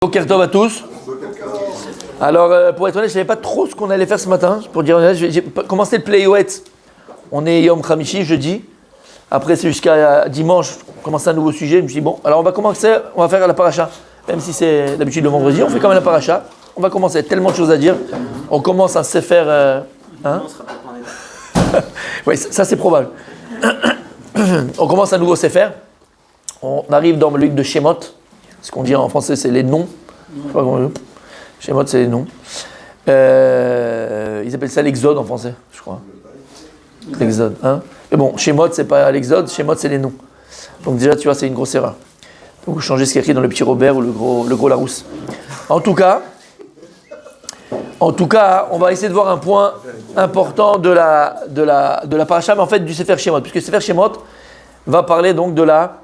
Boker Tov à tous. Alors, pour être honnête, je ne savais pas trop ce qu'on allait faire ce matin. Pour dire honnête, j'ai commencé le Playouet. On est Yom Khamishi, jeudi. Après, c'est jusqu'à dimanche. On commence un nouveau sujet. Je me suis dit, bon, alors on va commencer, on va faire la paracha. Même si c'est d'habitude le vendredi, on fait quand même la paracha. On va commencer, il y a tellement de choses à dire. On commence un sefer. Oui, ça c'est probable. On commence un nouveau sefer. On arrive dans le livre de Shemot. Ce qu'on dit en français, c'est les noms. Shemot, c'est les noms. Ils appellent ça l'exode en français, je crois. L'exode. Hein. Mais bon, Shemot, c'est pas l'exode. Shemot, c'est les noms. Donc déjà, tu vois, c'est une grosse erreur. Donc vous changez ce qui est écrit dans le petit Robert ou le gros Larousse. En tout cas, on va essayer de voir un point important de la paracha, mais en fait du Sefer Shemot, puisque Sefer Shemot va parler donc de la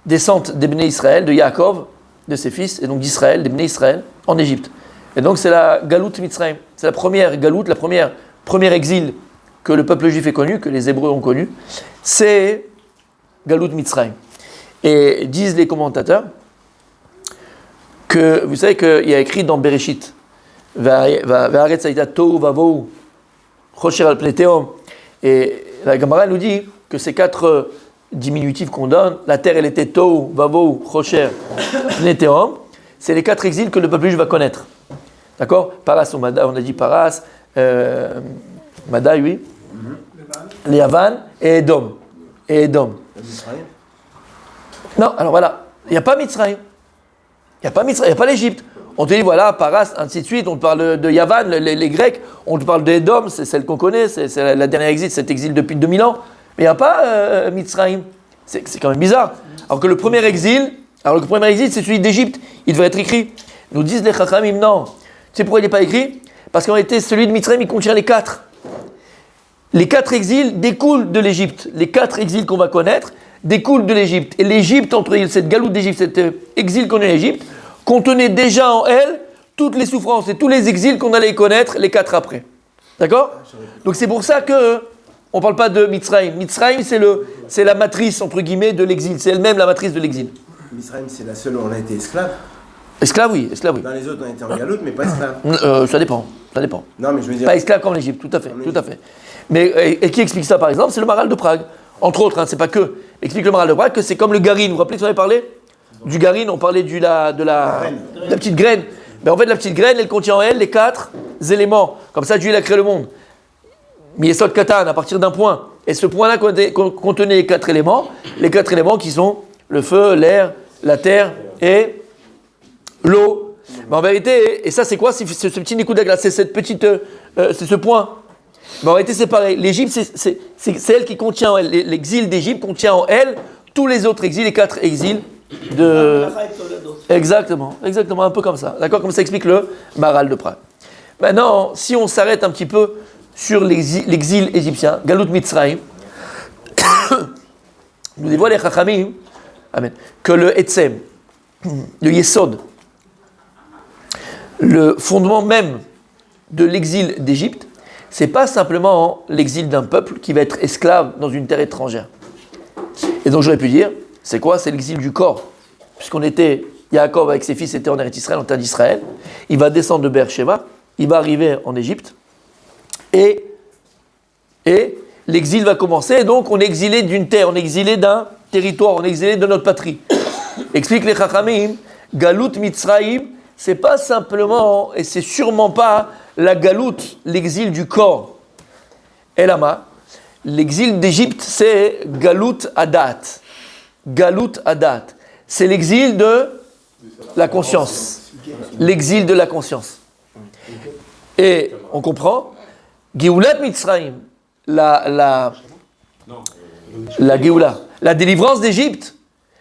descente des Bnei Israël, de Yaakov, de ses fils, et donc d'Israël, des Bnei Israël, en Égypte. Et donc c'est la Galout Mitzrayim. C'est la première Galout, premier exil que le peuple juif ait connu, que les Hébreux ont connu. C'est Galout Mitzrayim. Et disent les commentateurs que, vous savez qu'il y a écrit dans Bereshit, Va'aretz hayta tohu vavohu, chosher al pnei tehom. Et la Gemara nous dit que ces quatre diminutifs qu'on donne, la terre elle était tohu vavohu, chosher, pnei tehom, c'est les quatre exils que le peuple juif va connaître. D'accord? Paras ou Mada, on a dit Paras, Mada, oui. Les Yavan et Edom. Non, alors voilà, il n'y a pas Mitzrayim. Il n'y a pas l'Égypte. On te dit, voilà, Paras, ainsi de suite, on te parle de Yavan, les Grecs, on te parle d'Edom, c'est celle qu'on connaît, c'est la dernière exil, cet exil depuis 2000 ans. Mais il n'y a pas Mitzrayim. C'est quand même bizarre. Alors que le premier exil, c'est celui d'Égypte. Il devrait être écrit. Nous disent les Chachamim, non. Tu sais pourquoi il n'est pas écrit? Parce qu'en réalité, celui de Mitzrayim, il contient les quatre. Les quatre exils découlent de l'Égypte. Les quatre exils qu'on va connaître découlent de l'Égypte. Et l'Égypte, entre cette galoute d'Égypte, cet exil qu'on est en Égypte, contenait déjà en elle toutes les souffrances et tous les exils qu'on allait connaître les quatre après. D'accord? Donc c'est pour ça que on ne parle pas de Mitzrayim. Mitzrayim, c'est la matrice, entre guillemets, de l'exil. C'est elle-même la matrice de l'exil. Mitzrayim, c'est la seule où on a été esclave. Esclave, oui. Dans les autres, on a été en galoute, mais pas esclave. Ça dépend. Non, mais je veux dire... Pas esclave comme l'Égypte, tout à fait. Mais et qui explique ça, par exemple? C'est le Maral de Prague. Entre autres, c'est pas que. Explique le Maral de Prague que c'est comme le garin. Vous vous rappelez que on avait parlé du garin? On parlait de la petite graine. Mais en fait, la petite graine, elle contient en elle les quatre éléments. Comme ça, Dieu a créé le monde. Miesot Katan, à partir d'un point. Et ce point-là contenait les quatre éléments qui sont le feu, l'air, la terre et l'eau. Mais en vérité, et ça c'est quoi? C'est ce petit nikou de glace, c'est cette petite, c'est ce point. Mais en réalité c'est pareil. L'Égypte, c'est elle qui contient en elle. L'exil d'Égypte contient en elle tous les autres exils, les quatre exils de. Exactement, un peu comme ça. D'accord, comme ça explique le Maral de Prague. Maintenant, si on s'arrête un petit peu sur l'exil égyptien, Galout Mitzrayim, nous dévoile les Chachamim, amen, que le Etzem, le Yesod, le fondement même de l'exil d'Égypte, c'est pas simplement l'exil d'un peuple qui va être esclave dans une terre étrangère. Et donc j'aurais pu dire, c'est quoi? C'est l'exil du corps. Yaakov avec ses fils était en Eretz Israël, en terre d'Israël. Il va descendre de Beersheba, il va arriver en Égypte, et l'exil va commencer. Et donc on est exilé d'une terre, on est exilé d'un territoire, on est exilé de notre patrie. Explique les Chachamim, Galout Mitzrayim, c'est pas simplement, et c'est sûrement pas la galoute, l'exil du corps. Elama, l'exil d'Égypte, c'est Galout Adat. Galout Adat. C'est l'exil de la conscience. L'exil de la conscience. Et on comprend, Géoulat Mitzrayim, la Géoula, la délivrance d'Égypte,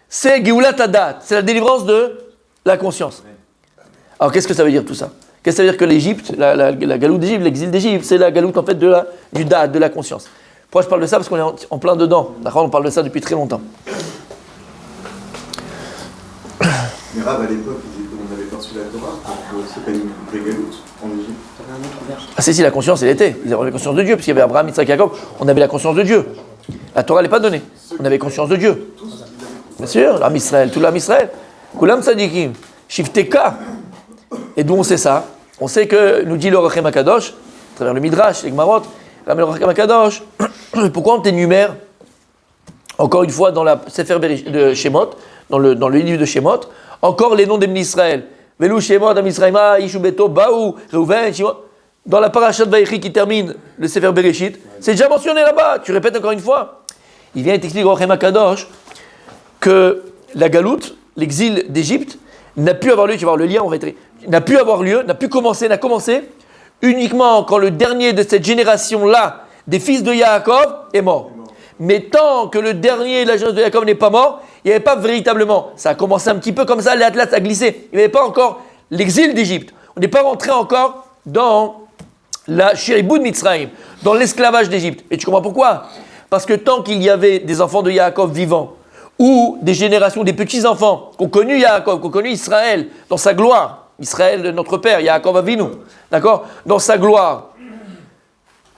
c'est Géoulat Adat, c'est la délivrance de la conscience. Alors qu'est-ce que ça veut dire tout ça? Qu'est-ce que ça veut dire que l'Égypte, la galoute d'Égypte, l'exil d'Égypte, c'est la galoute en fait du date, de la conscience. Pourquoi je parle de ça? Parce qu'on est en plein dedans. D'accord, on parle de ça depuis très longtemps. Mais Rav, à l'époque, on avait perçu la Torah, donc c'est pas une vraie galoute en Égypte. Ah si, la conscience, elle était. Ils avaient la conscience de Dieu, parce qu'il y avait Abraham, Isaac, Jacob, on avait la conscience de Dieu. La Torah, elle n'est pas donnée. On avait conscience de Dieu. Bien sûr, l'âme Israël, tout l'âme Israël. Koulam Sadikim. Shifteka. Et d'où on sait ça? On sait que, nous dit le Rachem Akadosh, à travers le Midrash, les Gmarot, le Rachem Akadosh, pourquoi on t'énumère, encore une fois, dans la Sefer de Shemot, dans le livre de Shemot, encore les noms des bénis Israël. Velou Shemot, Am Israëma, Yishu Beto, Baou, Reuven, Shimon. Dans la parashat Vayechi qui termine le Sefer Bereshit, c'est déjà mentionné là-bas. Tu répètes encore une fois. Il vient et t'explique au Rachem Akadosh que la galoute, l'exil d'Égypte, n'a pu avoir lieu, tu vas voir le lien, on va être, n'a pu avoir lieu, n'a commencé uniquement quand le dernier de cette génération-là, des fils de Yaakov, est mort. Mais tant que le dernier de la génération de Yaakov n'est pas mort, il n'y avait pas véritablement, ça a commencé un petit peu comme ça, l'Atlas a glissé, il n'y avait pas encore l'exil d'Égypte. On n'est pas rentré encore dans la Shiribud Mitzrayim, dans l'esclavage d'Égypte. Et tu comprends pourquoi? Parce que tant qu'il y avait des enfants de Yaakov vivants, ou des générations, des petits-enfants qui ont connu Yaakov, qui ont connu Israël dans sa gloire, Israël, notre père, Yaakov Avinu, d'accord, dans sa gloire,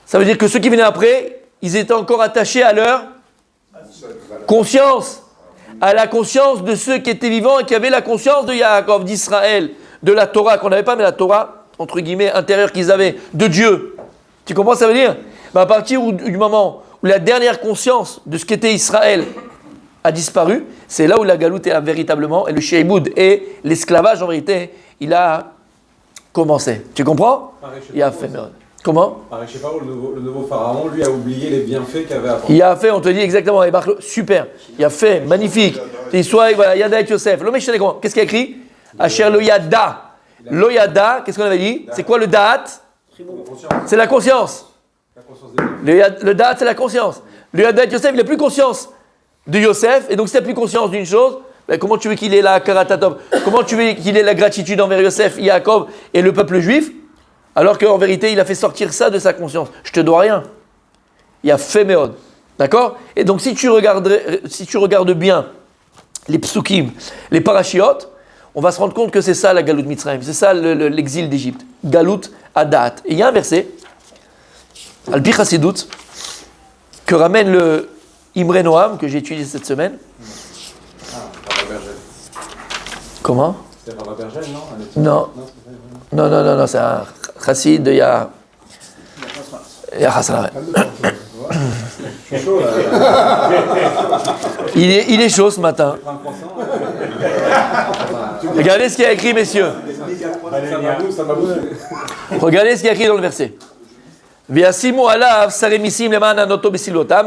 ça veut dire que ceux qui venaient après, ils étaient encore attachés à leur conscience, à la conscience de ceux qui étaient vivants et qui avaient la conscience de Yaakov, d'Israël, de la Torah, qu'on n'avait pas, mais la Torah, entre guillemets, intérieure qu'ils avaient, de Dieu. Tu comprends ce que ça veut dire? À partir du moment où la dernière conscience de ce qu'était Israël a disparu, c'est là où la galoute est véritablement, et le sheibud et l'esclavage en vérité, il a commencé. Tu comprends? Il a fait merde. Comment? Je sais pas, le nouveau pharaon, lui, a oublié les bienfaits qu'il avait apportés. Il a fait, on te dit exactement, super, il a fait, magnifique. Soit, voilà, Yada et Yosef. Qu'est-ce qu'il a écrit? Asher lo yada. Lo yada, qu'est-ce qu'on avait dit? C'est quoi le da'at? C'est la conscience. Le da'at, c'est la conscience. Le Yada et Yosef, il n'a plus conscience de Yosef, et donc si tu n'as plus conscience d'une chose, ben comment tu veux qu'il ait la karatatov? Comment tu veux qu'il ait la gratitude envers Yosef, Yaakov et le peuple juif, alors qu'en vérité il a fait sortir ça de sa conscience? Je te dois rien. Il a fait méod. D'accord? Et donc si tu regardes bien les psukim, les parashiot, on va se rendre compte que c'est ça la galoute Mitzrayim, c'est ça l'exil d'Égypte. Galoute Adat. Et il y a un verset, Al-Pi Chassidut, que ramène le Imre Noam, que j'ai étudié cette semaine. Comment? C'était Rav Bergel, non? Non, c'est un chassid de Ya Hassan. Il est chaud ce matin. Regardez ce qu'il y a écrit, messieurs. Regardez ce qu'il y a écrit dans le verset. Donc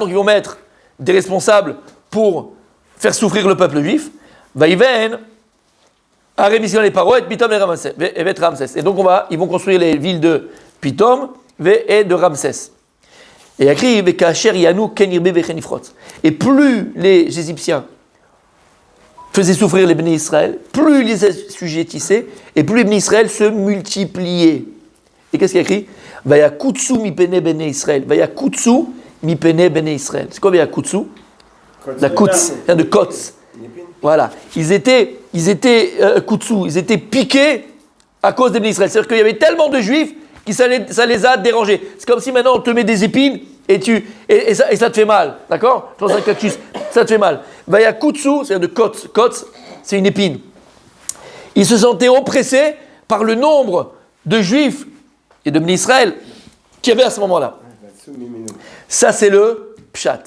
ils vont mettre des responsables pour faire souffrir le peuple juif. Vaïven, Arémission les parois, et Pitom et Ramsès. Et donc ils vont construire les villes de Pitom et de Ramsès. Et écrit, et plus les Égyptiens faisaient souffrir les bénis Israël, plus ils les assujettissaient, et plus les bénis Israël se multipliaient. Et qu'est-ce qu'il y a écrit? Vayakutsu mi pene bene Israël. Vayakutsu mi pene bene Israël. C'est quoi Vayakutsu? La kutz, de kotz. Voilà. Ils étaient kutsu, ils étaient piqués à cause des bénis Israël. C'est-à-dire qu'il y avait tellement de juifs que ça les a dérangés. C'est comme si maintenant on te met des épines et ça te fait mal. D'accord? Dans un cactus, ça te fait mal. Vayakutsu, c'est de kotz. Kotz, c'est une épine. Ils se sentaient oppressés par le nombre de juifs et de bénis Israël qu'il y avait à ce moment-là. Ça, c'est le pshat.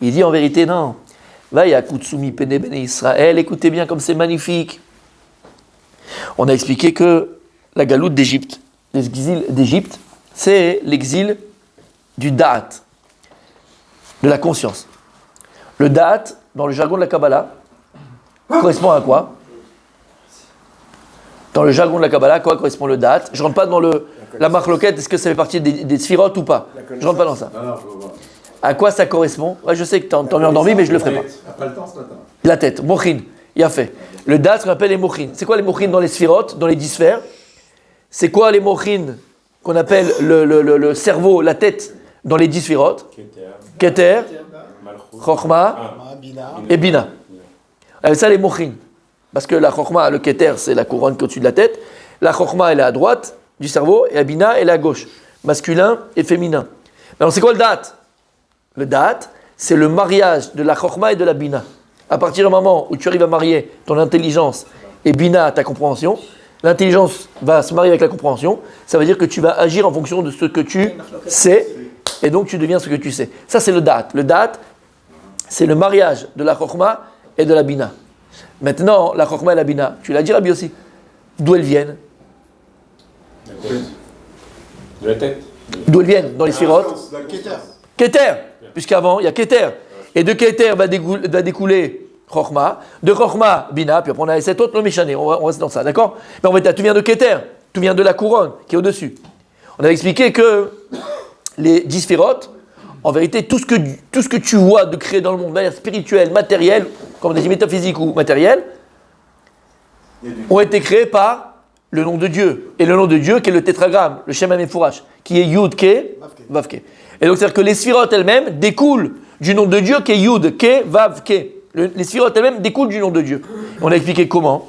Il dit en vérité, non. Vayakutsu mi pene bene Israël, écoutez bien comme c'est magnifique. On a expliqué que la galoute d'Égypte, l'exil d'Égypte, c'est l'exil du da'at, de la conscience. Le da'at, dans le jargon de la Kabbalah, correspond à quoi? Dans le jargon de la Kabbalah, à quoi correspond le da'at? Je ne rentre pas dans la marloquette, est-ce que ça fait partie des sphirotes ou pas? Je ne rentre pas dans ça. À quoi ça correspond? Ouais, je sais que tu as endormi, mais je ne le ferai pas. Pas le temps ce matin. La tête, mochin, il a fait. Le da'at, ce qu'on appelle les mochin. C'est quoi les mochin dans les sphirotes, dans les 10 sphères? C'est quoi les mochin qu'on appelle le cerveau, la tête, dans les 10 sphirotes? Keter, Chokhmah et Bina. Ça, les mochin. Parce que la Chokhmah, le Keter, c'est la couronne qui est au-dessus de la tête. La Chokhmah, elle est à droite du cerveau, et la Bina, elle est à gauche. Masculin et féminin. Alors, c'est quoi le da'at? Le da'at, c'est le mariage de la Chokhmah et de la Bina. À partir du moment où tu arrives à marier ton intelligence et Bina, ta compréhension. L'intelligence va se marier avec la compréhension. Ça veut dire que tu vas agir en fonction de ce que tu sais, et donc tu deviens ce que tu sais. Ça, c'est le da'at. Le da'at, c'est le mariage de la chokhma et de la Bina. Maintenant, la chokhma et la Bina, tu l'as dit, Rabbi aussi, d'où elles viennent? De la tête. D'où elles viennent? Dans les sphirotes? Keter. Puisqu'avant, il y a Keter. Et de Keter va découler Chokhma. De Chokhma, Bina. Puis après, on a cet autre, le Méchané. On reste dans ça, d'accord? Mais en fait, tout vient de Keter. Tout vient de la couronne qui est au-dessus. On a expliqué que les 10 sphirotes, en vérité, tout ce que tu vois de créer dans le monde, de manière spirituelle, matérielle, comme on dit métaphysique ou matérielle, ont été créés par le nom de Dieu. Et le nom de Dieu qui est le tétragramme, le Shem HaMefourash, qui est Yud, Ke, Vav, Ke. Et donc, c'est-à-dire que les sphirotes elles-mêmes découlent du nom de Dieu qui est Yud, Ke, Vav, Ke. Les sphirotes elles-mêmes découlent du nom de Dieu. On a expliqué comment.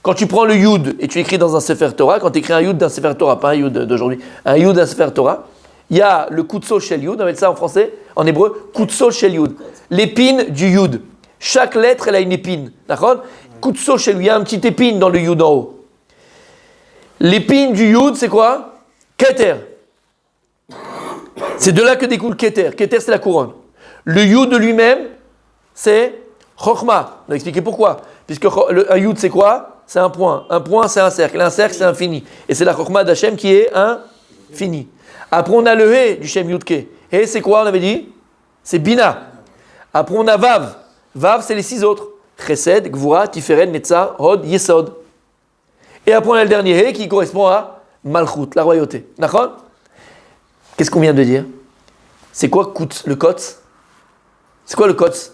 Quand tu prends le Yud et tu écris dans un Sefer Torah, quand tu écris un Yud d'un Sefer Torah, pas un Yud d'aujourd'hui, un Yud d'un Sefer Torah, il y a le Kutso Shel Yud, on appelle ça en français, en hébreu, Kutso Shel Yud. L'épine du Yud. Chaque lettre, elle a une épine. D'accord? Kutso Shel Yud, il y a un petit épine dans le Yud en haut. L'épine du Yud, c'est quoi? Keter. C'est de là que découle Keter. Keter, c'est la couronne. Le Yud de lui-même, c'est Chokhma. On a expliqué pourquoi. Puisque un Yud, c'est quoi? C'est un point. Un point, c'est un cercle. Un cercle, c'est infini. Et c'est la Chokhma d'Hachem qui est infini. Après, on a le He du Shem Yud Ke. He, c'est quoi, on avait dit? C'est Bina. Après, on a Vav. Vav, c'est les 6 autres. Chesed, Gvura, Tiferet, Netzar, Hod, Yesod. Et après, on a le dernier He qui correspond à Malchut, la royauté. D'accord? Qu'est-ce qu'on vient de dire? C'est quoi le Kotz? C'est quoi le Kotz?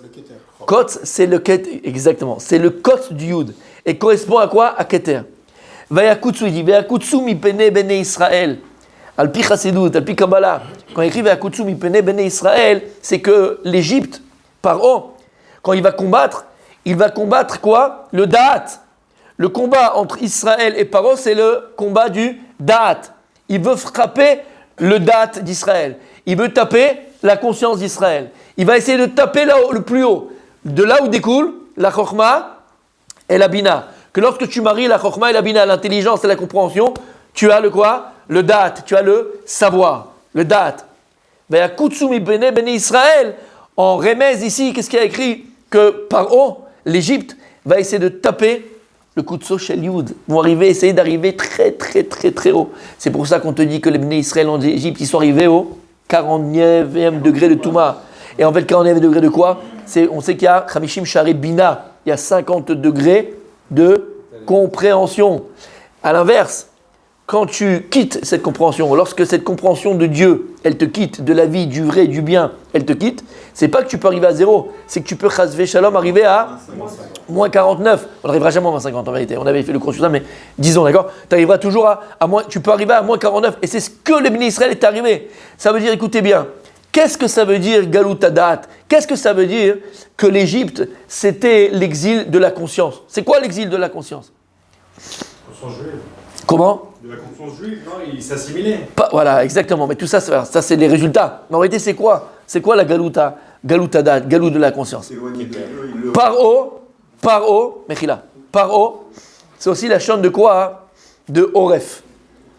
Kotz, c'est le Keter. Exactement. C'est le Kotz du Yud. Et correspond à quoi? À Keter. Vayakutsu, il dit Vayakutsu mi pene bene Israël. Alpi Chassidut, Alpi Kabbalah. Quand il écrit Vayakutsu mi pene bene Israël, c'est que l'Égypte, Paro, quand il va combattre quoi? Le Da'at. Le combat entre Israël et Paro, c'est le combat du Da'at. Il veut frapper le Da'at d'Israël. Il veut taper la conscience d'Israël. Il va essayer de taper là le plus haut. De là où découle la Chokhma et la Bina. Que lorsque tu maries la Chokhma et la Bina, l'intelligence et la compréhension, tu as le quoi? Le Da'at. Tu as le savoir. Le Da'at. Vayakutsu mi bene Israël. En Remez ici, qu'est-ce qu'il y a écrit? Que Paro, l'Égypte, va essayer de taper le Kutso Shel Yud. Ils vont essayer d'arriver très très très très haut. C'est pour ça qu'on te dit que les Bnei Israël en Égypte, ils sont arrivés au 40e degré de Touma. Et en fait, 40e degré de quoi? On sait qu'il y a Chamishim Shari Bina. Il y a 50 degrés de compréhension. À l'inverse, quand tu quittes cette compréhension, lorsque cette compréhension de Dieu, elle te quitte, de la vie, du vrai, du bien, elle te quitte, c'est pas que tu peux arriver à 0, c'est que tu peux, chasvé shalom, arriver à moins 49. On n'arrivera jamais à moins 50 en vérité. On avait fait le cours sur ça, mais disons, d'accord? Tu arriveras toujours à moins, tu peux arriver à moins 49. Et c'est ce que les Bnei Israël est arrivé. Ça veut dire, écoutez bien, qu'est-ce que ça veut dire Galut Hadat? Qu'est-ce que ça veut dire que l'Égypte, c'était l'exil de la conscience? C'est quoi l'exil de la conscience? Comment? De la conscience juive, non? Il s'assimilait. Voilà, exactement. Mais tout ça, c'est les résultats. Mais en réalité, c'est quoi? C'est quoi la galouta? Galouta, galou de la conscience. Paro, Mechila. Paro, c'est aussi la chaîne de quoi? De Oref.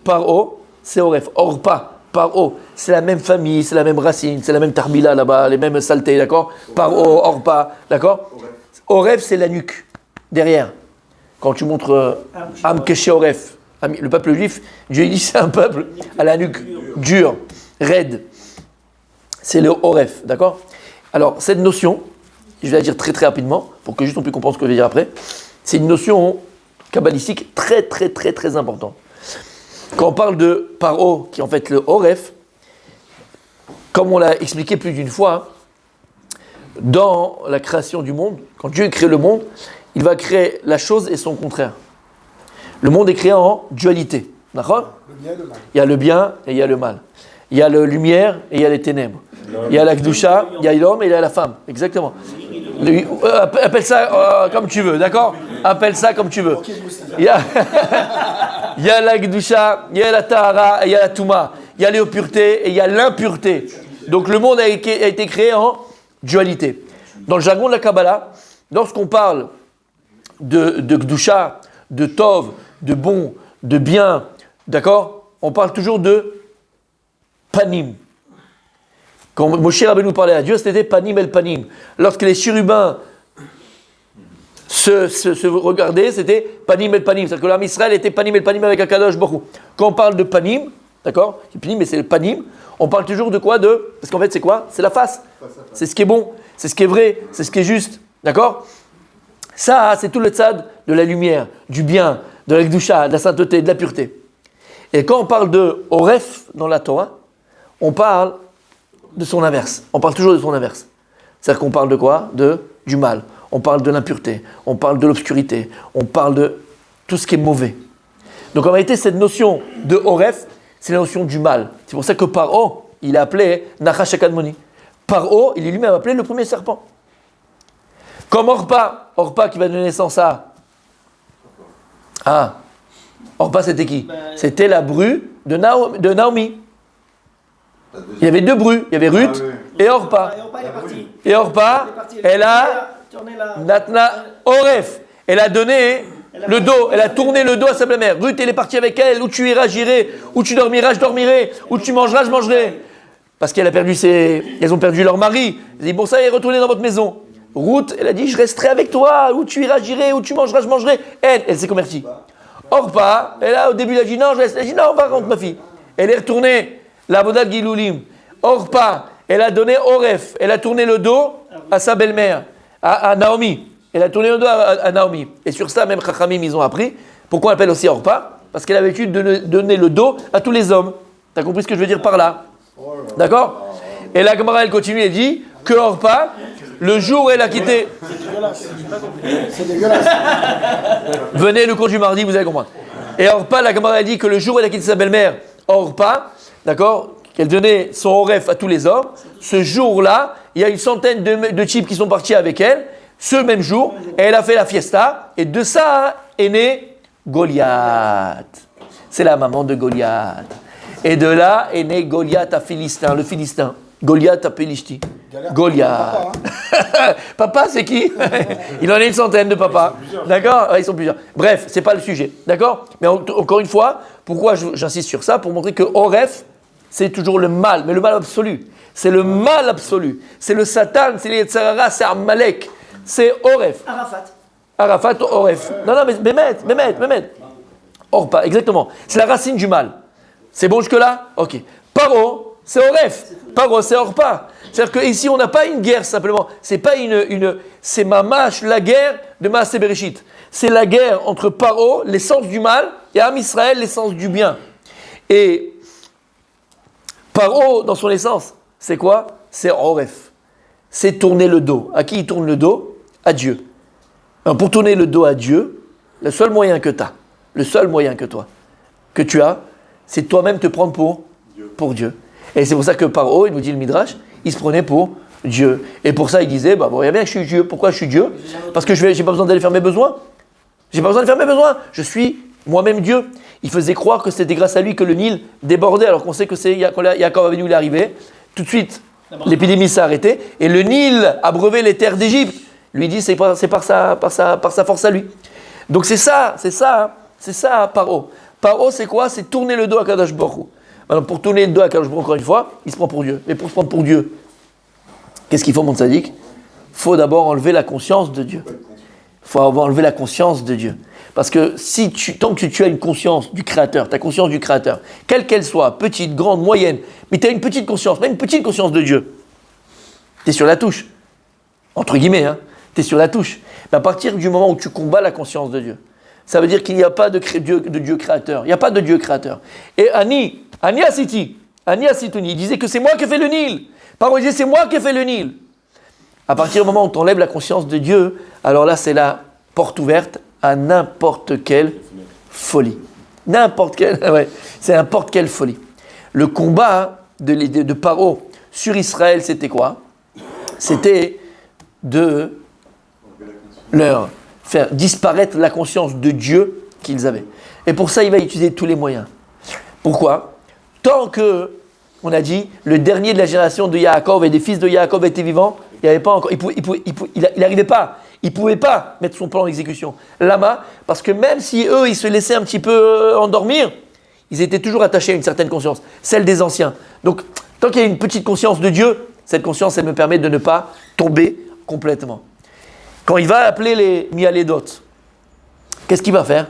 Paro, c'est Oref. Orpa, Paro, c'est la même famille, c'est la même racine, c'est la même tarbila là-bas, les mêmes saletés, d'accord? Paro, Orpa, d'accord? Oref, c'est la nuque, derrière. Quand tu montres Am Keshe Oref. Le peuple juif, Dieu dit c'est un peuple à la nuque dure, raide. C'est le Oref, d'accord? Alors, cette notion, je vais la dire très très rapidement, pour que juste on puisse comprendre ce que je vais dire après, c'est une notion kabbalistique très très très très importante. Quand on parle de Paro, qui est en fait le Oref, comme on l'a expliqué plus d'une fois, dans la création du monde, quand Dieu crée le monde, il va créer la chose et son contraire. Le monde est créé en dualité. D'accord? Il y a le bien et il y a le mal. Il y a la lumière et il y a les ténèbres. Il y a la Kedusha, il y a l'homme et il y a la femme. Exactement. Appelle ça comme tu veux, d'accord? Appelle ça comme tu veux. Il y a la Kedusha, il y a la Tahara et il y a la Touma. Il y a l'impureté et il y a l'impureté. Donc le monde a été créé en dualité. Dans le jargon de la Kabbalah, lorsqu'on parle de Gdusha, de Tov, de bon, de bien, d'accord? On parle toujours de Panim. Quand Moshe Rabbeinu parlait à Dieu, c'était Panim el Panim. Lorsque les chérubins se regardaient, c'était Panim el Panim. C'est-à-dire que l'âme Israël était Panim el Panim avec Akadosh Baruch Hu. Quand on parle de Panim, d'accord? Panim, mais c'est le Panim, on parle toujours de quoi? Parce qu'en fait, c'est quoi? C'est la face. C'est ce qui est bon, c'est ce qui est vrai, c'est ce qui est juste. D'accord? Ça, c'est tout le tzad de la lumière, du bien, de la Kedusha, de la sainteté, de la pureté. Et quand on parle de Oref dans la Torah, on parle de son inverse. On parle toujours de son inverse. C'est-à-dire qu'on parle de quoi? Du mal. On parle de l'impureté. On parle de l'obscurité. On parle de tout ce qui est mauvais. Donc en réalité, cette notion de Oref, c'est la notion du mal. C'est pour ça que Paro, il est appelé Nachash Akadmoni. Paro, il est lui-même appelé le premier serpent. Comme Orpa qui va donner naissance à... Orpa, c'était qui? C'était la bru de Naomi. Il y avait deux brus, il y avait Ruth et Orpa. Et Orpa, elle a Natna Oref. Elle a donné le dos, elle a tourné le dos à sa belle-mère. Ruth, elle est partie avec elle. Où tu iras, j'irai. Où tu dormiras, je dormirai. Où tu mangeras, je mangerai. Parce qu'elle a perdu elles ont perdu leur mari. Elle dit, bon, ça y est, retournez dans votre maison. Ruth, elle a dit, je resterai avec toi. Où tu iras, j'irai. Où tu mangeras, je mangerai. Elle s'est convertie. Orpa, elle a au début, elle a dit, non, je reste. Elle a dit, non, va contre ma fille. Elle est retournée. La Voda de Giloulim. Orpa, elle a donné Oref. Elle a tourné le dos à sa belle-mère, à Naomi. Elle a tourné le dos à Naomi. Et sur ça, même Chachamim, ils ont appris. Pourquoi on l'appelle aussi Orpa? Parce qu'elle a l'habitude de donner le dos à tous les hommes. Tu as compris ce que je veux dire par là? D'accord? Et la Gemara, elle continue et dit que Orpa, le jour où elle a quitté... C'est dégueulasse. Venez le cours du mardi, vous allez comprendre. Et Orpa, la Gemara, elle dit que le jour où elle a quitté sa belle-mère, Orpa, d'accord, qu'elle donnait son Oref à tous les hommes, ce jour-là, il y a une centaine de types qui sont partis avec elle, ce même jour, et elle a fait la fiesta, et de ça est né Goliath. C'est la maman de Goliath. Et de là est né Goliath à Philistin, le Philistin. Goliath à Pélishti. Goliath. Papa, c'est qui? Il en a une centaine de papas. D'accord? Ils sont plusieurs. Bref, c'est pas le sujet. D'accord? Mais encore une fois, pourquoi j'insiste sur ça? Pour montrer que Oref, c'est toujours le mal, mais le mal absolu. C'est le mal absolu. C'est le Satan, c'est les Yetzirara, c'est Amalek. C'est Oref. Arafat, Oref. Non, mais Mehmet. Orpa, exactement. C'est la racine du mal. C'est bon jusque-là? Ok. Paro, c'est Oref. Paro, c'est Orpa. C'est-à-dire qu'ici, on n'a pas une guerre simplement. C'est pas c'est Mamash, la guerre de Maaseh Bereshit. C'est la guerre entre Paro, l'essence du mal, et Am Israël, l'essence du bien. Et Paro, dans son essence, c'est quoi? C'est Oref. C'est tourner le dos. À qui il tourne le dos? À Dieu. Alors, pour tourner le dos à Dieu, le seul moyen que tu as, le seul moyen que tu as, c'est toi-même te prendre pour Dieu. Et c'est pour ça que Paro, il nous dit le Midrash, il se prenait pour Dieu. Et pour ça, il disait, bon, il y a bien que je suis Dieu. Pourquoi je suis Dieu? Parce que j'ai pas besoin d'aller faire mes besoins. J'ai pas besoin de faire mes besoins. Je suis moi-même Dieu. Il faisait croire que c'était grâce à lui que le Nil débordait, alors qu'on sait que c'est quand Yaakov Avinu il est arrivé, tout de suite, l'épidémie s'est arrêtée, et le Nil a breuvé les terres d'Égypte. Lui dit, c'est par sa force à lui. Donc c'est ça, Paro. Paro, c'est quoi? C'est tourner le dos à Kadosh Baruch Hu. Alors pour tourner le dos à Kadosh Baruch Hu, encore une fois, il se prend pour Dieu. Mais pour se prendre pour Dieu, qu'est-ce qu'il faut, mon tzaddik? Il faut d'abord enlever la conscience de Dieu. Il faut enlever la conscience de Dieu. Parce que tant que tu as une conscience du Créateur, ta conscience du Créateur, quelle qu'elle soit, petite, grande, moyenne, mais tu as une petite conscience, même une petite conscience de Dieu, tu es sur la touche. Entre guillemets, tu es sur la touche. Mais à partir du moment où tu combats la conscience de Dieu, ça veut dire qu'il n'y a pas de Dieu créateur. Il n'y a pas de Dieu créateur. Et Ani Asitouni, il disait que c'est moi qui ai fait le Nil. Paro disait c'est moi qui ai fait le Nil. À partir du moment où tu enlèves la conscience de Dieu, alors là c'est la porte ouverte à n'importe quelle folie. C'est n'importe quelle folie. Le combat de Paro sur Israël, c'était quoi? C'était de leur faire disparaître la conscience de Dieu qu'ils avaient. Et pour ça, il va utiliser tous les moyens. Pourquoi? Tant que, on a dit, le dernier de la génération de Yaakov et des fils de Yaakov était vivant, il n'y avait pas encore, il n'arrivait pas. Il ne pouvait pas mettre son plan en exécution. Lama, parce que même si eux, ils se laissaient un petit peu endormir, ils étaient toujours attachés à une certaine conscience, celle des anciens. Donc, tant qu'il y a une petite conscience de Dieu, cette conscience, elle me permet de ne pas tomber complètement. Quand il va appeler les Mialedot, qu'est-ce qu'il va faire?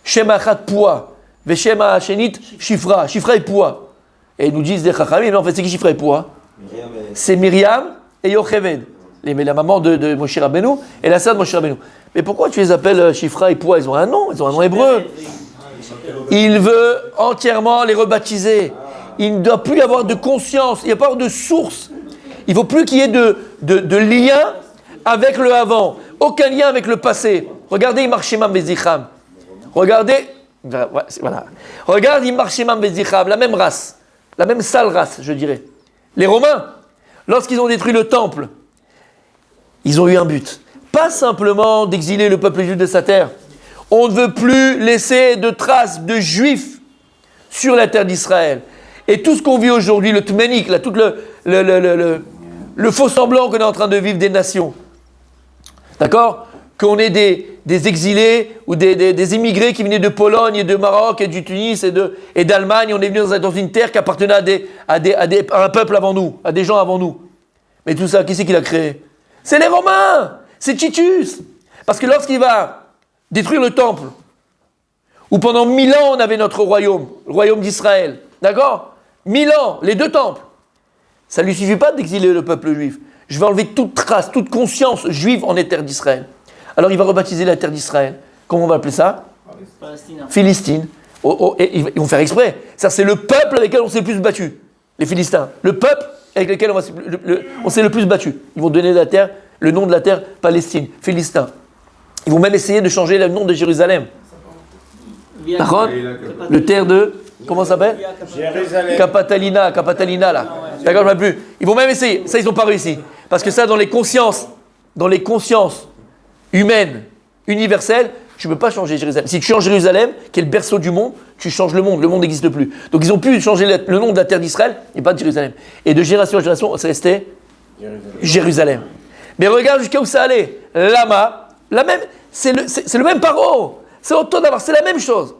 Shema Achat Poua, Veshema Shenit Shifra. Shifra et Poua. Et ils nous disent des Chachamim, mais en fait, c'est qui Shifra et Poua? C'est Myriam et Yocheved, la maman de Moshe Rabbeinu et la sœur de Moshe Rabbeinu. Mais pourquoi tu les appelles Shifra et Poua? Ils ont un nom hébreu. Il veut entièrement les rebaptiser. Il ne doit plus y avoir de conscience, il n'y a pas de source. Il ne faut plus qu'il y ait de lien avec le avant, aucun lien avec le passé. Regardez Imar Shemam Bezicham. Regardez, voilà. Regarde Imar Shemam Bezicham, la même race, la même sale race, je dirais. Les Romains, lorsqu'ils ont détruit le temple, ils ont eu un but. Pas simplement d'exiler le peuple juif de sa terre. On ne veut plus laisser de traces de juifs sur la terre d'Israël. Et tout ce qu'on vit aujourd'hui, le tménik, là, tout le faux semblant qu'on est en train de vivre des nations. D'accord? Qu'on ait des exilés ou des immigrés qui venaient de Pologne et de Maroc et du Tunis et d'Allemagne. On est venu dans une terre qui appartenait à un peuple avant nous, à des gens avant nous. Mais tout ça, qui c'est qui l'a créé? C'est les Romains! C'est Titus! Parce que lorsqu'il va détruire le temple, où pendant 1000 ans on avait notre royaume, le royaume d'Israël, d'accord? 1000 ans, les 2 temples. Ça ne lui suffit pas d'exiler le peuple juif. Je vais enlever toute trace, toute conscience juive en terre d'Israël. Alors il va rebaptiser la terre d'Israël. Comment on va appeler ça? Philistine. Et ils vont faire exprès. Ça, c'est le peuple avec lequel on s'est le plus battu. Les Philistins. Le peuple avec lequel on s'est le plus battu. Ils vont donner la terre, le nom de la terre Palestine, Philistin. Ils vont même essayer de changer le nom de Jérusalem. D'accord? Le terre de... Comment ça s'appelle? Jérusalem. Capatalina là. D'accord, je ne sais plus. Ils vont même essayer. Ça, ils n'ont pas réussi. Parce que ça, dans les consciences humaines, universelles, tu ne peux pas changer Jérusalem. Si tu changes Jérusalem, qui est le berceau du monde, tu changes le monde. Le monde n'existe plus. Donc, ils ont pu changer le nom de la terre d'Israël et pas de Jérusalem. Et de génération en génération, c'est resté Jérusalem. Mais regarde jusqu'à où ça allait. Lama, c'est le même paro. C'est autant d'avoir, c'est la même chose.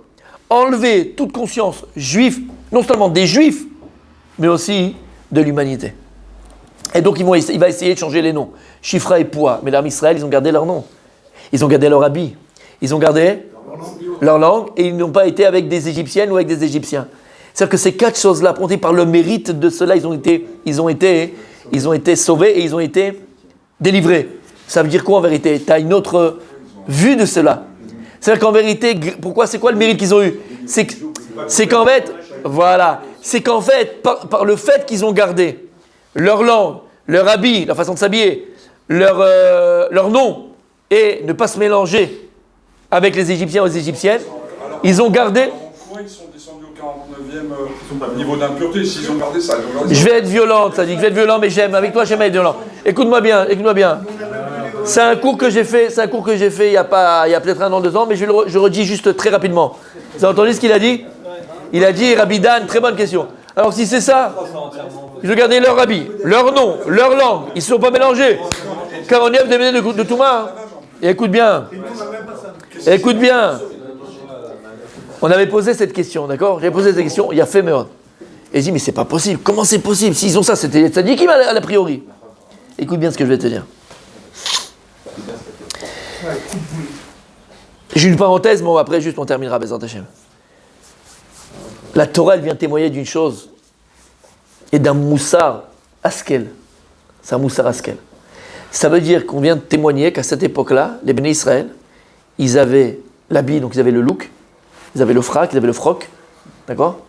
Enlever toute conscience juive, non seulement des juifs, mais aussi de l'humanité. Et donc il va essayer de changer les noms. Shifra et Poua. Mais l'armée Israël, ils ont gardé leur nom. Ils ont gardé leur habit. Ils ont gardé leur langue. Et ils n'ont pas été avec des Égyptiennes ou avec des Égyptiens. C'est-à-dire que ces 4 choses-là, par le mérite de cela, ils ont été sauvés et ils ont été délivrés. Ça veut dire quoi en vérité? Tu as une autre vue de cela. C'est-à-dire qu'en vérité, c'est quoi le mérite qu'ils ont eu? C'est qu'en fait, voilà, c'est qu'en fait, par le fait qu'ils ont gardé leur langue, leur habit, leur façon de s'habiller, leur nom, et ne pas se mélanger avec les Égyptiens ou les Égyptiennes, ils ont gardé... Pourquoi ils sont descendus au 49e niveau d'impureté s'ils ont gardé ça? Je vais être violente, ça dit que je vais être violent, mais avec toi j'aime être violent. Écoute-moi bien. C'est un cours que j'ai fait il y a peut-être 1 an, 2 ans, mais je redis juste très rapidement. Vous avez entendu ce qu'il a dit? Il a dit, Rabbi Dan, très bonne question. Alors si c'est ça, ils ont gardé leur habit, leur nom, leur langue, ils ne se sont pas mélangés. Car on y a de Touma. Et écoute bien. On avait posé cette question, d'accord? J'ai posé cette question, il y a fait Meod. Et il dit, mais c'est pas possible. Comment c'est possible? S'ils ont ça, c'était les tzadikim a priori. Écoute bien ce que je vais te dire. J'ai une parenthèse, mais après, juste on terminera, Bezrat Hashem. La Torah, elle vient témoigner d'une chose et d'un moussar askel. C'est un moussar askel. Ça veut dire qu'on vient de témoigner qu'à cette époque-là, les Béné Israël, ils avaient l'habit, donc ils avaient le look, ils avaient le frac, ils avaient le froc, d'accord?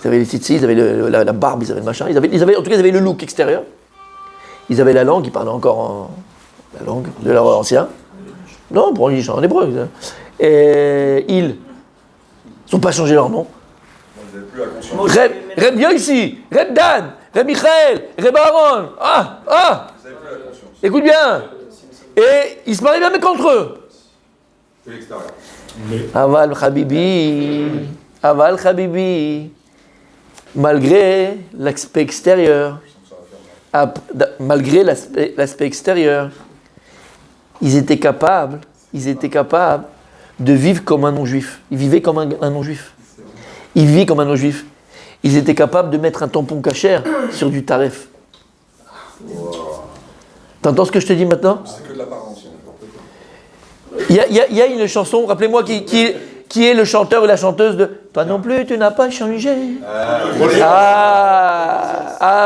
Ils avaient les tzitzis, ils avaient la barbe, ils avaient le machin, en tout cas, ils avaient le look extérieur. Ils avaient la langue, ils parlaient encore la langue de leur ancien. Non, bon, ils sont en hébreu. Et ils n'ont pas changé leur nom. Reb Yoïsi, Reb Dan, Reb Michael, Reb Aaron. Écoute bien. Et ils se parlaient même contre eux. Aval Habibi. Malgré l'aspect extérieur. ils étaient capables de vivre comme un non-juif. Ils vivaient comme un non-juif. Ils vivaient comme un non-juif. Ils étaient capables de mettre un tampon cachère sur du taref. T'entends ce que je te dis maintenant? C'est que de l'apparence. Il y a une chanson, rappelez-moi, qui est le chanteur ou la chanteuse de « Toi non plus, tu n'as pas changé ».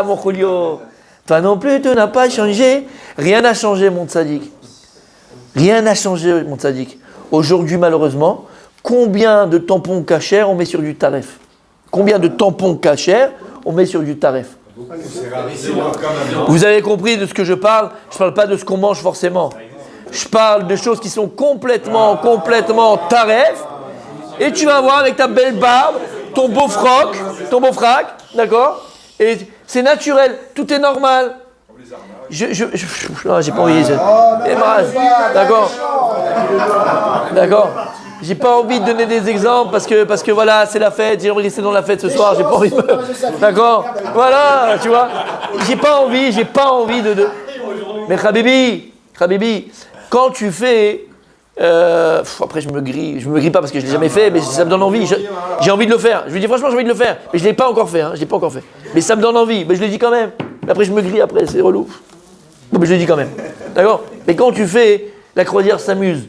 Mon Julio. Toi non plus, tu n'as pas changé. Rien n'a changé, mon tzaddik. Rien n'a changé, mon tzaddik. Aujourd'hui, malheureusement, combien de tampons cachers on met sur du taref? Combien de tampons cachers on met sur du taref? Vous avez compris de ce que je parle? Je ne parle pas de ce qu'on mange forcément. Je parle de choses qui sont complètement taref. Et tu vas voir avec ta belle barbe, ton beau frac, d'accord? Et c'est naturel, tout est normal. Non, j'ai pas envie. D'accord. J'ai pas envie de donner des exemples parce que voilà, c'est la fête, j'ai envie de rester dans la fête ce soir, j'ai pas envie de... D'accord? Voilà, tu vois. J'ai pas envie de... Mais Habibi, quand tu fais... après je me grille pas parce que je l'ai jamais fait, mais ça me donne envie. J'ai envie de le faire. Je lui dis franchement, j'ai envie de le faire, mais je l'ai pas encore fait. Mais ça me donne envie. Mais je le dis quand même. Mais après je me grille après, c'est relou. Non, mais je le dis quand même. D'accord? Mais quand tu fais la croisière s'amuse,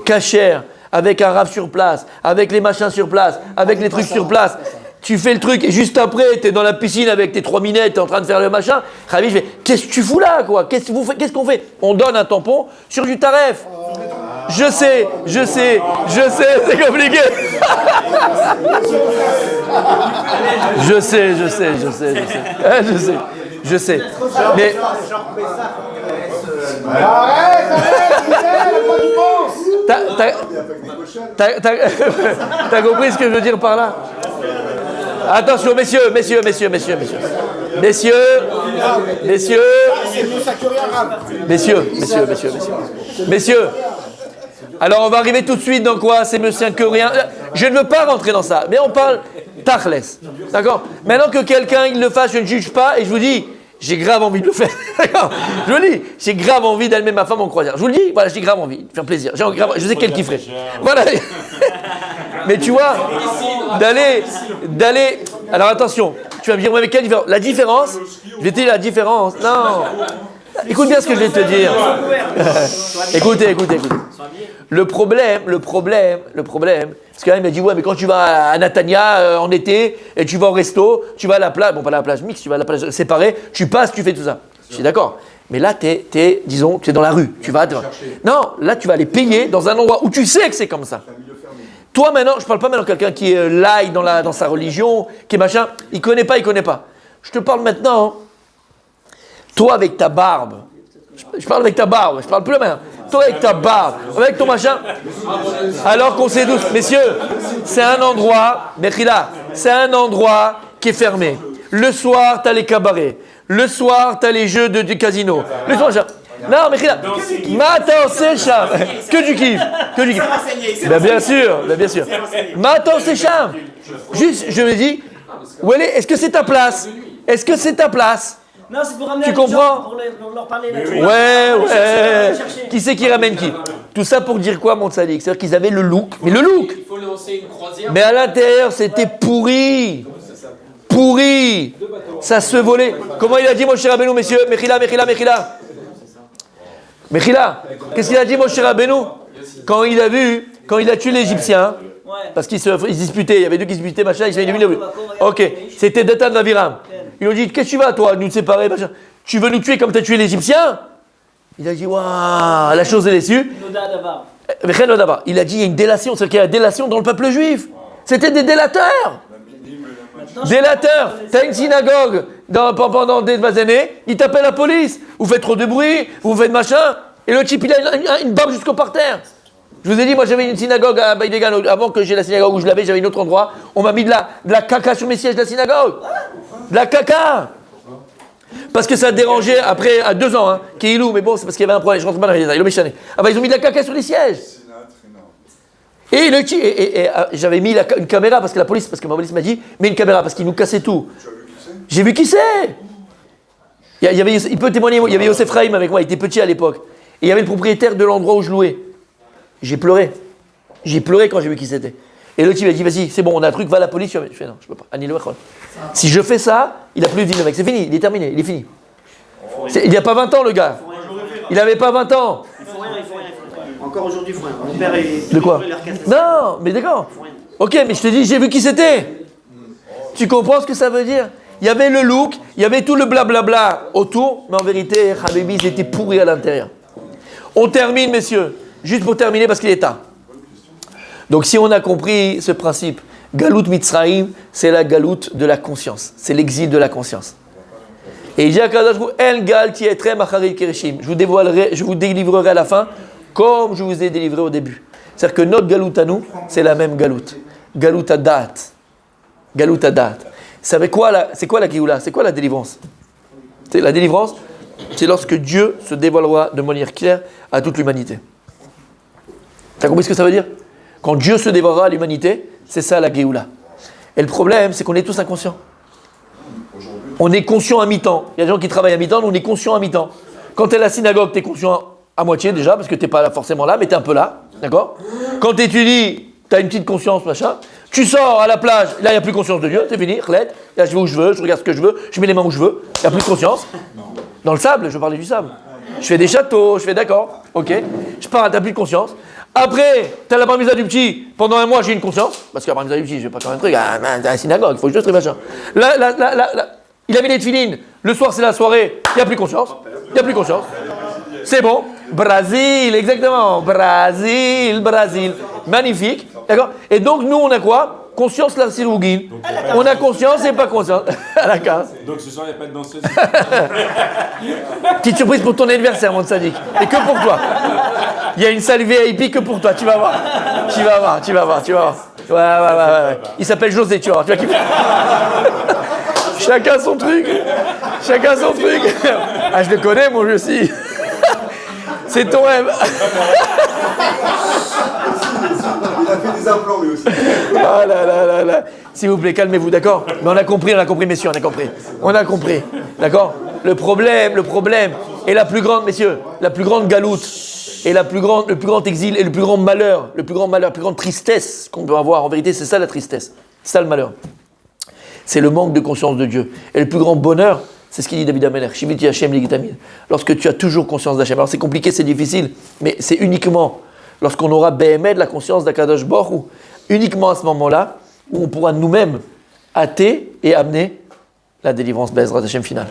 cachère, avec un raf sur place, avec les machins sur place, avec les trucs sur place. Tu fais le truc et juste après, tu es dans la piscine avec tes 3 minettes, tu es en train de faire le machin. Ravi, je fais, qu'est-ce que tu fous là, quoi? Qu'est-ce qu'on fait? On donne un tampon sur du taref. Je sais, c'est compliqué. Je sais. Mais... T'as compris ce que je veux dire par là? Attention, messieurs. Alors on va arriver tout de suite dans quoi? C'est monsieur que rien. Je ne veux pas rentrer dans ça, mais on parle tachles. D'accord? Maintenant que quelqu'un il le fasse, je ne juge pas et je vous dis, j'ai grave envie de le faire. D'accord? Je vous le dis, j'ai grave envie d'allumer ma femme en croisière. Je vous le dis, voilà, j'ai grave envie de faire plaisir. Je sais qu'elle kifferait. Voilà. Mais tu vois, d'aller. Alors attention, tu vas me dire, mais quelle différence? La différence, je vais te dire la différence. Non. Écoute bien ce que je vais te dire. Écoutez. Le problème, parce qu'elle m'a dit, ouais, mais quand tu vas à Natania en été, et tu vas au resto, tu vas à la plage, bon, pas à la plage mixte, tu vas à la plage séparée, tu passes, tu fais tout ça. Je suis d'accord. Mais là, disons, tu es dans la rue, tu vas. Non, là, tu vas aller payer dans un endroit où tu sais que c'est comme ça. Toi, maintenant, je ne parle pas maintenant de quelqu'un qui est light dans sa religion, qui est machin, il connaît pas. Je te parle maintenant, toi avec ta barbe, je parle avec ta barbe, je parle plus maintenant. Toi avec ta barbe, avec ton machin, alors qu'on sait tous, messieurs, c'est un endroit, Mechila, c'est un endroit qui est fermé. Le soir, tu as les cabarets. Le soir, tu as les jeux du casino. Le soir, non, Mechila, Matin, c'est cham. Que du kiff. Bien sûr. Matin, c'est cham. Juste, je me dis, Wele, est-ce que c'est ta place? Non, c'est pour ramener tu comprends gens, pour leur parler là-dessus. Ouais. Qui c'est qui ramène qui? Tout ça pour dire quoi, mon tzaddik? C'est-à-dire qu'ils avaient le look. Mais le look. Il faut lancer une croisière. Mais à l'intérieur, c'était pourri. Ça se volait. Comment il a dit, Moshe Rabbeinu, messieurs? Mechila. Qu'est-ce qu'il a dit, Moshe Rabbeinu? Quand il a tué l'Égyptien, parce qu'ils se disputaient, il y avait deux qui se disputaient, machin, ils s'est dit, ok, c'était Datan Vaviram. Ils lui ont dit, qu'est-ce que tu vas, toi, nous séparer, machin? Tu veux nous tuer comme tu as tué l'Égyptien? Il a dit, waouh, la chose est déçue. Il a dit, il y a une délation, c'est-à-dire qu'il y a une délation dans le peuple juif. C'était des délateurs. T'as une synagogue pendant des années, il t'appelle la police. Vous faites trop de bruit, vous faites machin, et le type, il a une barbe jusqu'au parterre. Je vous ai dit, moi j'avais une synagogue à Baïdegan, avant que j'ai la synagogue où je l'avais, j'avais un autre endroit. On m'a mis de la caca sur mes sièges de la synagogue. De la caca. Parce que ça dérangeait après, à 2 ans, Keilou, mais bon, c'est parce qu'il y avait un problème, je rentre pas dans les détails, ils ont mis de la caca sur les sièges. Et j'avais mis une caméra, parce que ma police m'a dit, mets une caméra, parce qu'il nous cassait tout. J'ai vu qui c'est. Il peut témoigner, il y avait Yosef Raïm avec moi, il était petit à l'époque. Et il y avait le propriétaire de l'endroit où je louais. J'ai pleuré. J'ai pleuré quand j'ai vu qui c'était. Et le type a dit, vas-y, c'est bon, on a un truc, va à la police. Je fais, non, je peux pas. Si je fais ça, il a plus de vie, le mec. C'est fini, il est terminé, il est fini. Il n'y a pas 20 ans, le gars. Il n'avait pas 20 ans. Il faut rien. Encore aujourd'hui, il faut rien. Mon père est... De quoi? Non, mais d'accord. Ok, mais je te dis, j'ai vu qui c'était. Tu comprends ce que ça veut dire? Il y avait le look, il y avait tout le blablabla autour, mais en vérité, Habibi, ils étaient pourris à l'intérieur. On termine, messieurs. Juste pour terminer, parce qu'il est tard. Donc, si on a compris ce principe, Galout Mitzraïm, c'est la galoute de la conscience. C'est l'exil de la conscience. Et il dit à Kadosh Baruch Hu, El Gal Tietrem Acharit Kereshim. Je vous délivrerai à la fin, comme je vous ai délivré au début. C'est-à-dire que notre galoute à nous, c'est la même galoute. Galoute à date. Galoute à date. C'est quoi la Géoula? C'est quoi la délivrance? La délivrance, c'est lorsque Dieu se dévoilera de manière claire à toute l'humanité. Tu as compris ce que ça veut dire? Quand Dieu se dévoilera à l'humanité, c'est ça la Géoula. Et le problème, c'est qu'on est tous inconscients. On est conscient à mi-temps. Il y a des gens qui travaillent à mi-temps, nous on est conscient à mi-temps. Quand tu es à la synagogue, tu es conscient à moitié déjà, parce que tu n'es pas là, forcément là, mais tu es un peu là. D'accord? Quand tu étudies, tu as une petite conscience, machin. Tu sors à la plage, là il n'y a plus conscience de Dieu, c'est fini, là je vais où je veux, je regarde ce que je veux, je mets les mains où je veux, il n'y a plus de conscience. Dans le sable, je parlais du sable. Je fais des châteaux, je fais d'accord, ok. Je pars, tu n'as plus de conscience. Après, tu as la bar mitzvah du petit, pendant un mois j'ai une conscience, parce que la bar mitzvah du petit, je vais pas faire un truc à la synagogue, il faut juste machin. Là, il a mis les tefilines, le soir c'est la soirée, il n'y a plus conscience, il n'y a plus conscience. C'est bon, Brésil, exactement, Brésil, magnifique, d'accord. Et donc nous on a quoi? Conscience la sirougine. On a conscience et pas conscience. À la case. Donc ce soir il n'y a pas de danseuse. Petite surprise pour ton anniversaire, mon sadique. Et que pour toi. Il y a une salle VIP que pour toi, tu vas voir. Tu vas voir. Ouais. Il s'appelle José, tu vas voir, tu vas kiffer. Chacun son truc. Ah, je le connais, mon jeu aussi. C'est ton rêve. Il a fait des implants lui aussi. Ah là. S'il vous plaît, calmez-vous, d'accord? Mais on a compris, messieurs, on a compris. D'accord? Le problème, et la plus grande, messieurs, la plus grande galoute, et le plus grand exil, et le plus grand malheur, la plus grande tristesse qu'on peut avoir, en vérité, c'est ça la tristesse. C'est ça le malheur. C'est le manque de conscience de Dieu. Et le plus grand bonheur, c'est ce qu'il dit David Amelech, Shiviti Hashem Ligitamid. Lorsque tu as toujours conscience d'Hachem. Alors c'est compliqué, c'est difficile, mais c'est uniquement lorsqu'on aura Behemet la conscience d'Akadosh Baruch Hu, uniquement à ce moment-là, où on pourra nous-mêmes hâter et amener la délivrance Be'ezrat Hashem finale.